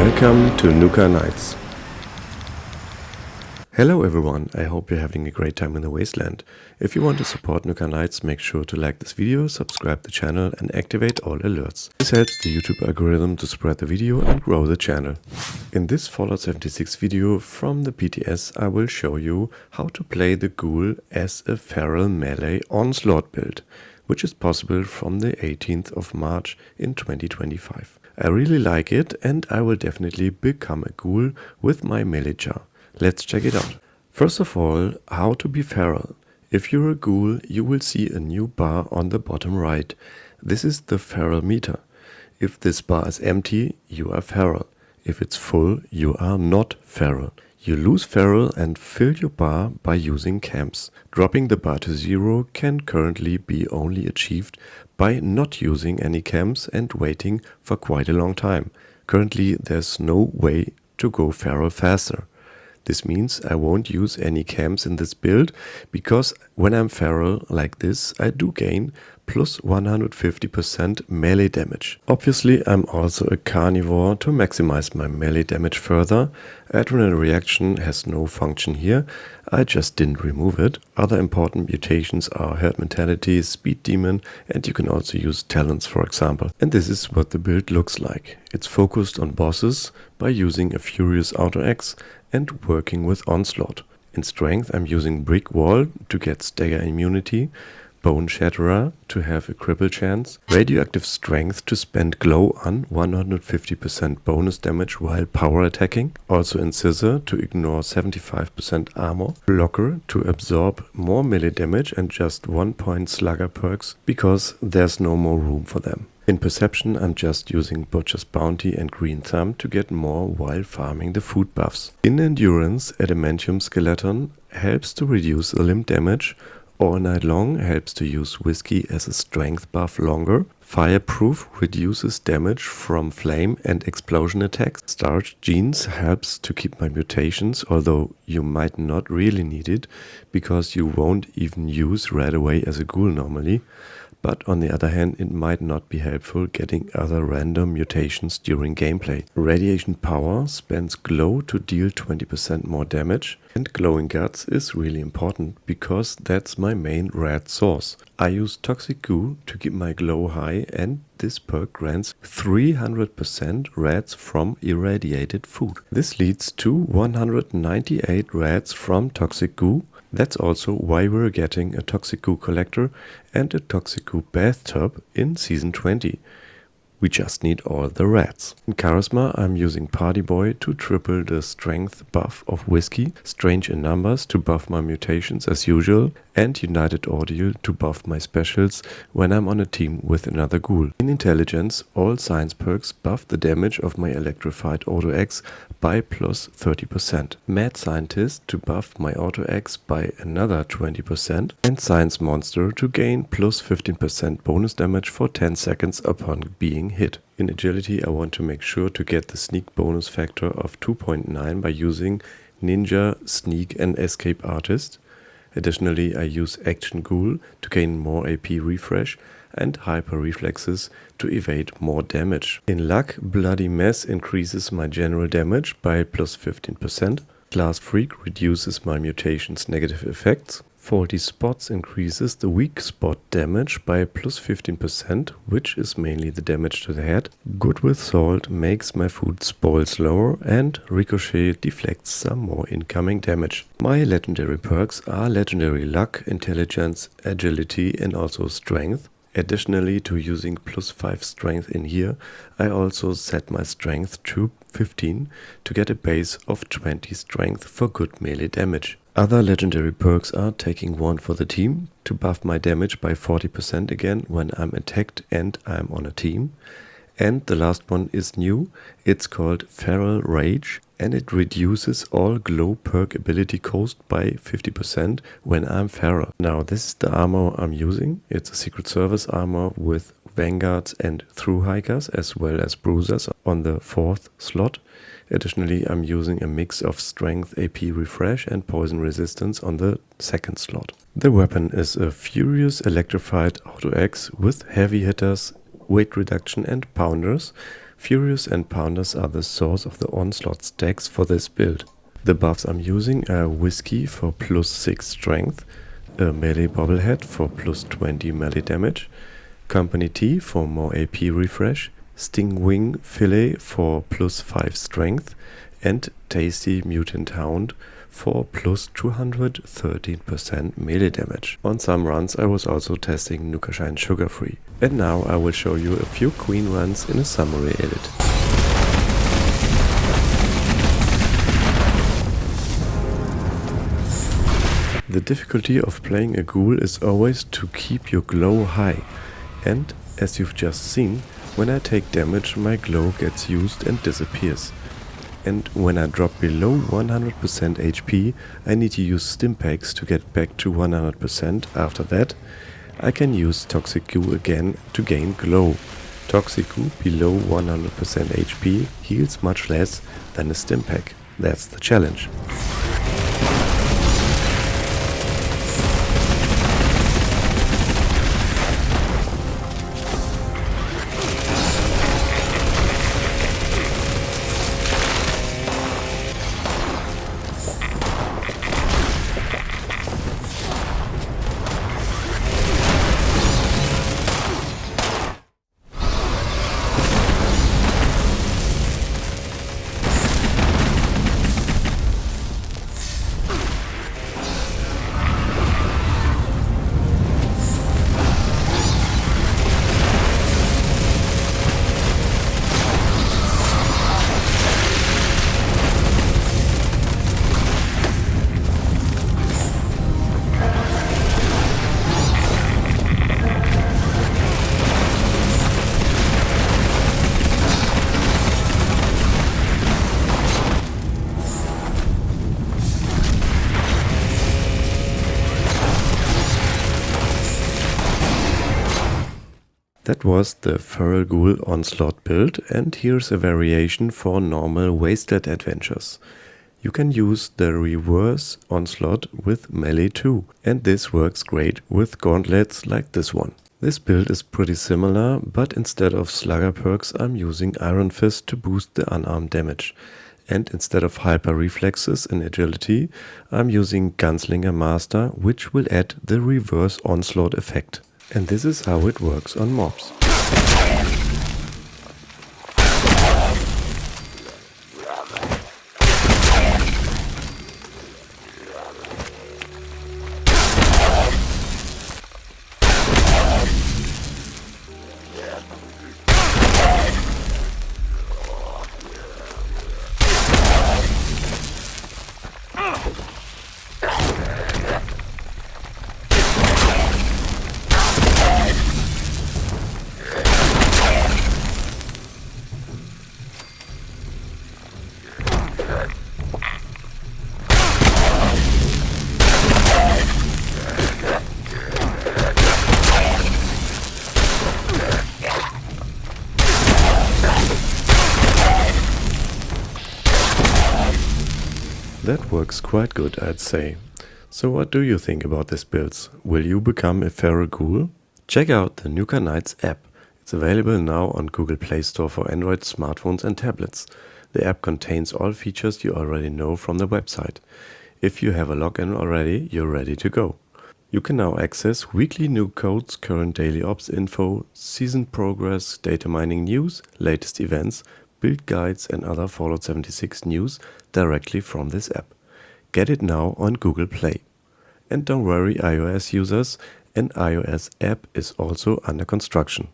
Welcome to Nuka Knights. Hello everyone, I hope you're having a great time in the wasteland. If you want to support Nuka Knights, make sure to like this video, subscribe the channel and activate all alerts. This helps the YouTube algorithm to spread the video and grow the channel. In this Fallout 76 video from the PTS, I will show you how to play the Ghoul as a feral melee onslaught build, which is possible from the 18th of March in 2025. I really like it and I will definitely become a Ghoul with my melee jar. Let's check it out. First of all, how to be feral. If you're a Ghoul, you will see a new bar on the bottom right. This is the feral meter. If this bar is empty, you are feral. If it's full, you are not feral. You lose feral and fill your bar by using camps. Dropping the bar to 0 can currently be only achieved by not using any camps and waiting for quite a long time. Currently, there's no way to go feral faster. This means I won't use any camps in this build, because when I'm feral like this, I do gain plus 150% melee damage. Obviously, I'm also a carnivore to maximize my melee damage further. Adrenaline reaction has no function here, I just didn't remove it. Other important mutations are herd mentality, speed demon, and you can also use talents, for example. And this is what the build looks like. It's focused on bosses by using a furious auto axe and working with onslaught. In strength, I'm using brick wall to get stagger immunity, bone shatterer to have a cripple chance, radioactive strength to spend glow on 150% bonus damage while power attacking, also in scissor to ignore 75% armor, blocker to absorb more melee damage and just 1 point slugger perks because there's no more room for them. In perception, I'm just using Butcher's Bounty and Green Thumb to get more while farming the food buffs. In endurance, Adamantium Skeleton helps to reduce the limb damage. All Night Long helps to use whiskey as a strength buff longer. Fireproof reduces damage from flame and explosion attacks. Starched Genes helps to keep my mutations, although you might not really need it, because you won't even use right away as a Ghoul normally. But on the other hand, it might not be helpful getting other random mutations during gameplay. Radiation Power spends glow to deal 20% more damage, and Glowing Guts is really important because that's my main red source. I use Toxic Goo to keep my glow high, and this perk grants 300% reds from irradiated food. This leads to 198 reds from Toxic Goo. That's also why we're getting a Toxic Goo collector and a Toxic Goo bathtub in Season 20. We just need all the rats. In Charisma, I'm using Party Boy to triple the strength buff of Whiskey, Strange in Numbers to buff my mutations as usual, and United Audio to buff my specials when I'm on a team with another Ghoul. In Intelligence, all science perks buff the damage of my electrified Auto X by plus 30%. Mad Scientist to buff my Auto X by another 20%, and Science Monster to gain plus 15% bonus damage for 10 seconds upon being hit. In Agility, I want to make sure to get the sneak bonus factor of 2.9 by using Ninja, Sneak and Escape Artist. Additionally, I use Action Ghoul to gain more AP refresh and Hyper Reflexes to evade more damage. In Luck, Bloody Mess increases my general damage by plus 15%. Glass Freak reduces my mutation's negative effects. Faulty Spots increases the weak spot damage by plus 15%, which is mainly the damage to the head. Good with Salt makes my food spoil slower, and Ricochet deflects some more incoming damage. My legendary perks are Legendary Luck, Intelligence, Agility and also Strength. Additionally to using plus 5 strength in here, I also set my strength to 15 to get a base of 20 strength for good melee damage. Other legendary perks are taking one for the team to buff my damage by 40% again when I'm attacked and I'm on a team. And the last one is new, it's called Feral Rage, and it reduces all glow perk ability cost by 50% when I'm feral. Now this is the armor I'm using. It's a Secret Service armor with Vanguards and Through Hikers as well as Bruisers on the 4th slot. Additionally, I'm using a mix of Strength, AP Refresh and Poison Resistance on the 2nd slot. The weapon is a Furious Electrified Auto Axe with heavy hitters, weight reduction and pounders, Furious and Pounders are the source of the onslaught stacks for this build. The buffs I'm using are Whiskey for plus 6 strength, a melee bobblehead for plus 20 melee damage, Company T for more AP refresh, Sting Wing Fillet for plus 5 strength, and Tasty Mutant Hound for plus 213% melee damage. On some runs I was also testing Nuka Shine Sugar Free. And now I will show you a few queen runs in a summary edit. The difficulty of playing a ghoul is always to keep your glow high, and as you've just seen, when I take damage my glow gets used and disappears. And when I drop below 100% HP, I need to use stim packs to get back to 100%. After that, I can use Toxic Goo again to gain glow. Toxic Goo below 100% HP heals much less than a stim pack. That's the challenge. That was the Feral Ghoul Onslaught build, and here's a variation for normal Wasteland adventures. You can use the reverse onslaught with melee too, and this works great with gauntlets like this one. This build is pretty similar, but instead of slugger perks I'm using Iron Fist to boost the unarmed damage. And instead of hyper reflexes and agility, I'm using Gunslinger Master, which will add the reverse onslaught effect. And this is how it works on mobs. That works quite good, I'd say. So what do you think about these builds? Will you become a feral ghoul? Check out the Nuka Knights app. It's available now on Google Play Store for Android smartphones and tablets. The app contains all features you already know from the website. If you have a login already, you're ready to go. You can now access weekly new codes, current daily ops info, season progress, data mining news, latest events, build guides and other Fallout 76 news directly from this app. Get it now on Google Play. And don't worry iOS users, an iOS app is also under construction.